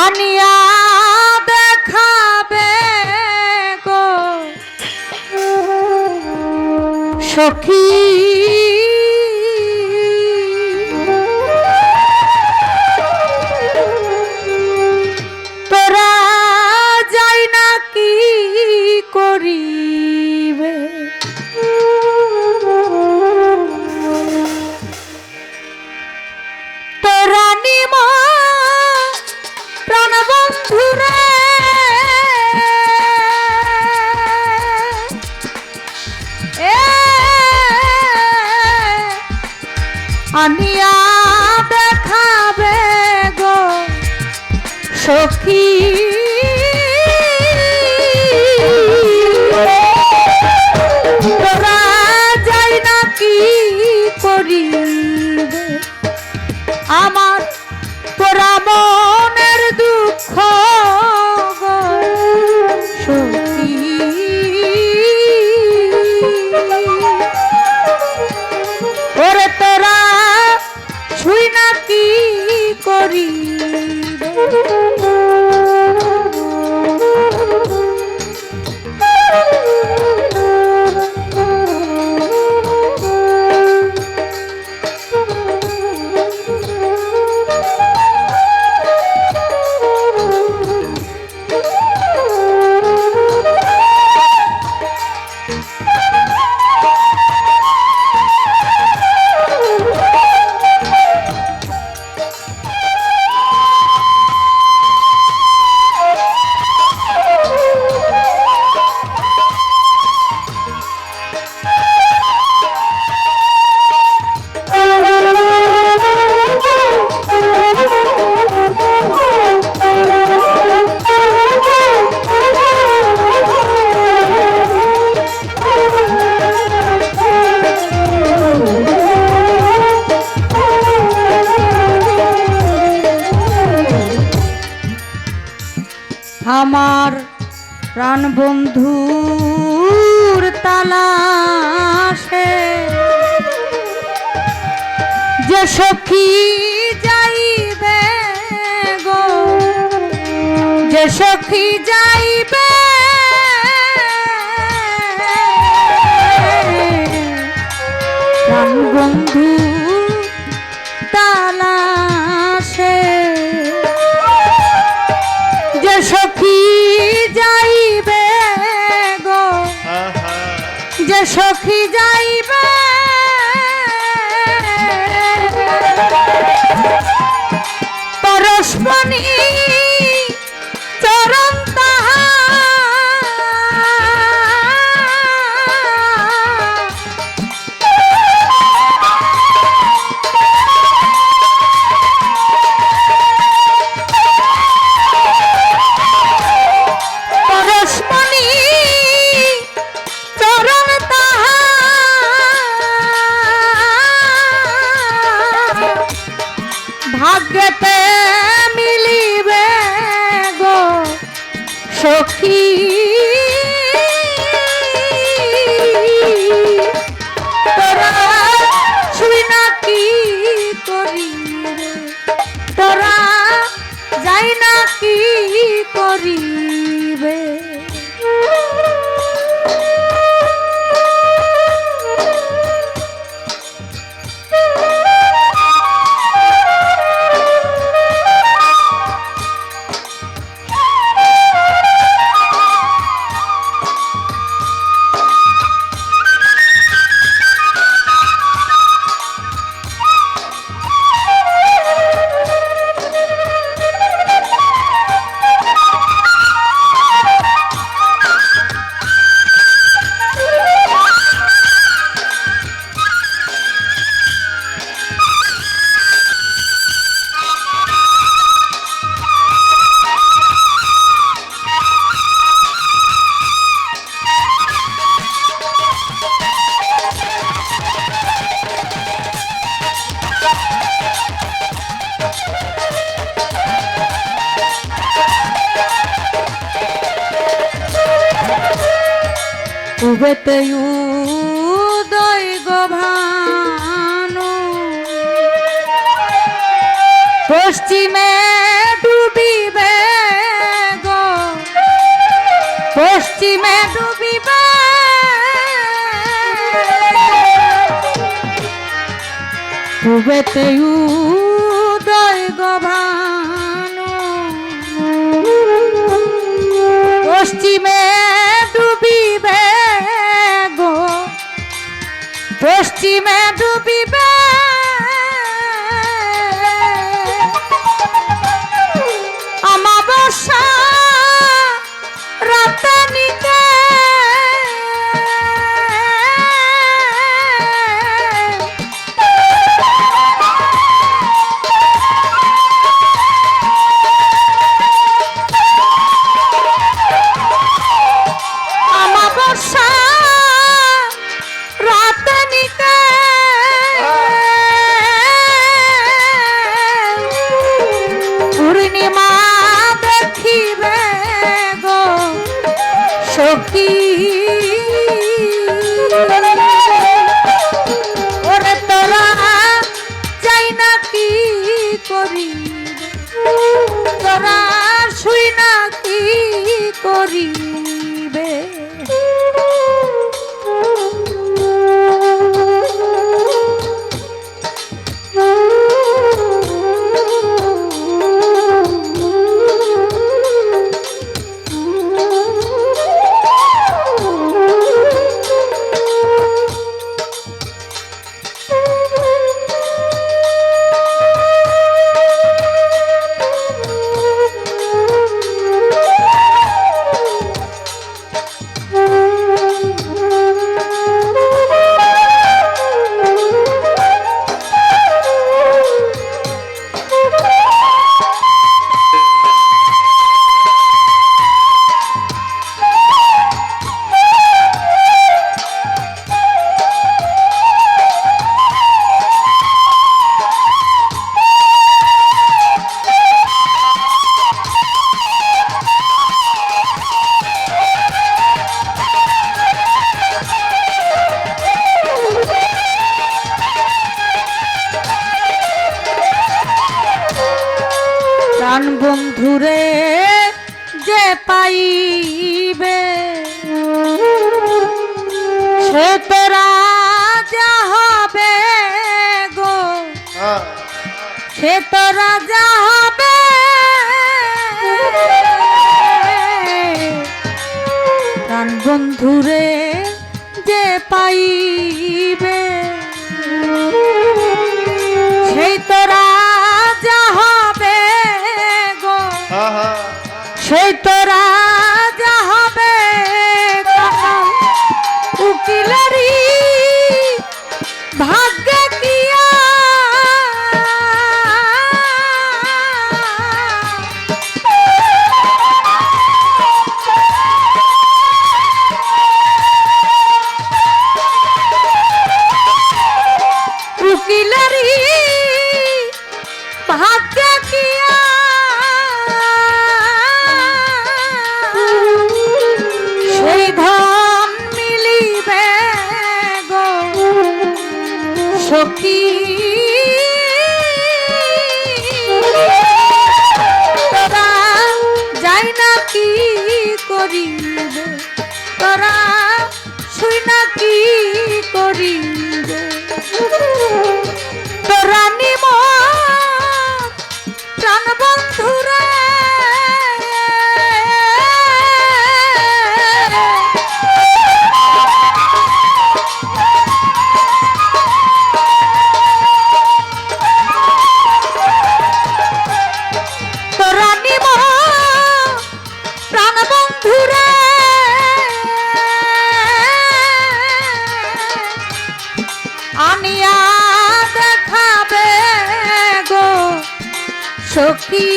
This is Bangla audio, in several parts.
আনিয়া দেখাবে গো সখী তোরা যাই না কি করিবে তোরা নিম প্রাণবন্ধুরে আনিয়া দেখাবে গো সখী তোরা যাই না কি করিবে আমার তোরা মনের দুঃখ গো সখী ওরে তোরা ছুই না কি করিবে আমার প্রাণ বন্ধুর তালাশে যে সখী যাইবে গো যে সখী যাইবে প্রাণ বন্ধু তালাশে যে সখী যাইবে গো যে সখী যাইবে পরশমণি চরণ ভাগ্যতে মিলিবে গো সখী তোরা ছুই না কি করিবে তোরা যাই না কি করিবে উবেতে উদয় গভানো পশ্চিমে ডুবিবে উবেতে উদয় গভানো পশ্চিমে ডুবিবে গো পশ্চিমে ডুবিবে আমাবস্যা রাতানিকে ওরে তোরা যাই না কি করি তোরা শুই না কি করিবে প্রাণ বন্ধুরে যে পাইবে সে তো রাজা হবে গো সে তো রাজা হবে প্রাণ বন্ধুরে যে পাইবে সেই তো রাজা হবে সেই তো রাজা হবে উকিলারি ভাগ্য কিয়া উকিলারি ভাগ্য কিয়া সখী তোরা যাই না কি করিবে তোরা শুই না কি করিবে তোরা নিম প্রাণ বন্ধুরা আনিয়া দেখাবে গো সখী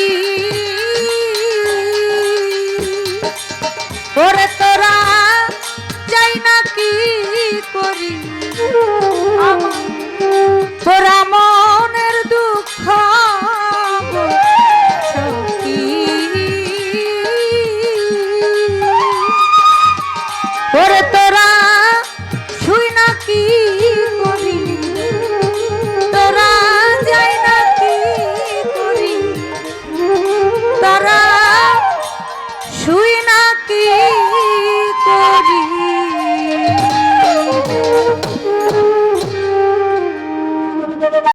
ওরে তোরা যাই না কি করি তোরা মনের দুঃখ সখী ওরে